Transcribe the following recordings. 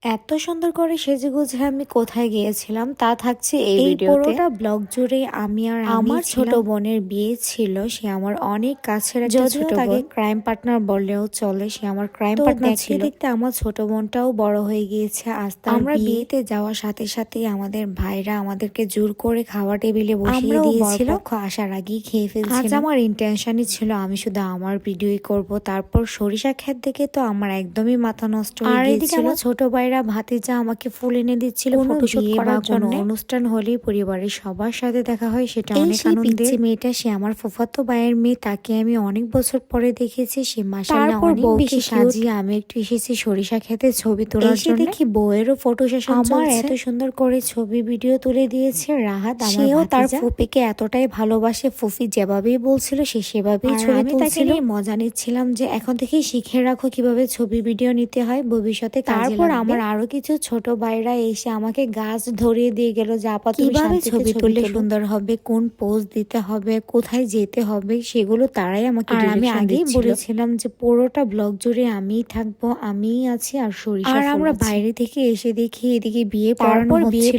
এত সুন্দর করে সেজেগুজে আমি কোথায় গিয়েছিলাম তা থাকছে এই ভিডিওতে। পুরোটা ব্লগ জুড়ে আমি আর আমার ছোট বোনের বিয়ে ছিল। সে আমার অনেক কাছের একটা ছোট বোন, ক্রাইম পার্টনার বললেও চলে। সে আমার ক্রাইম পার্টনার ছিল। দেখতে আমার ছোট বোনটাও বড় হয়ে গিয়েছে। আজ আমরা বিয়েতে যাওয়ার সাথে সাথে আমাদের ভাইরা আমাদেরকে জোর করে খাওয়া টেবিলে বসিয়ে দিয়েছিল। আসার আগেই খেয়ে ফেলছি। আজ আমার ইন্টেনশনই ছিল আমি শুধু আমার ভিডিওই করব। তারপর সরিষা ক্ষেত দেখে তো আমার একদমই মাথা নষ্ট হয়ে গিয়েছিল। ছোট ভাইরা ভাতিজা আমাকে ফুল এনে দিচ্ছিল ফটোশুট করার জন্য। অনুষ্ঠান হলেই পরিবারের সবার সাথে দেখা হয়, সেটা অনেক আনন্দের। মেয়েটা সে আমার ফুফাতো ভাইয়ের মেয়ে, তাকে আমি অনেক বছর পরে দেখেছি। সে মাশাআল্লাহ অনেক বেশি সাজিয়ে আমি একটু এসেছি সরিষা খেতে ছবি তোলার জন্য। দেখি বউয়েরও ফটো সেশন চলছে। আমার এত সুন্দর করে ছবি ভিডিও তুলে দিয়েছে রাহাত। সেও তার ফুপিকে এতটাই ভালোবাসে, ফুফি যেভাবেই বলছিল সে সেভাবেই ছবি তুলছিল। মজা নিচ্ছিলাম যে এখন থেকেই শিখে রাখো কিভাবে ছবি ভিডিও নিতে হয়, ভবিষ্যতে কাজে লাগবে। আমার আরো কিছু ছোট ভাইরা এসে আমাকে গাছ ধরিয়ে দিয়ে গেল যে আপা কিভাবে ছবি তুললে সুন্দর হবে, কোন পোজ দিতে হবে, কোথায় যেতে হবে, সেগুলো তারাই আমাকে আমি আগেই বলেছিলাম যে পুরোটা ব্লগ জুড়ে আমিই থাকবো, আমিই আছি আর সরিষা। আর আমরা বাইরে থেকে এসে দেখি এদিকে বিয়ে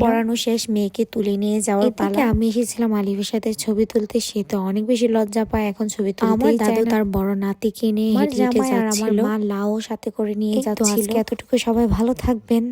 পড়ানো শেষ, মেয়েকে তুলে নিয়ে যাওয়ার পালা। আমি এসেছিলাম আলিফের সাথে ছবি তুলতে। সে তো অনেক বেশি লজ্জা পায় এখন ছবি তুলতে। আমার দাদু তার বড় নাতিকে নিয়ে হেঁটে হেঁটে যাচ্ছিল। আমার মা লাও সাথে করে নিয়ে যাচ্ছিল। আজকে এতটুকু, সবাই ভালো থাকবেন।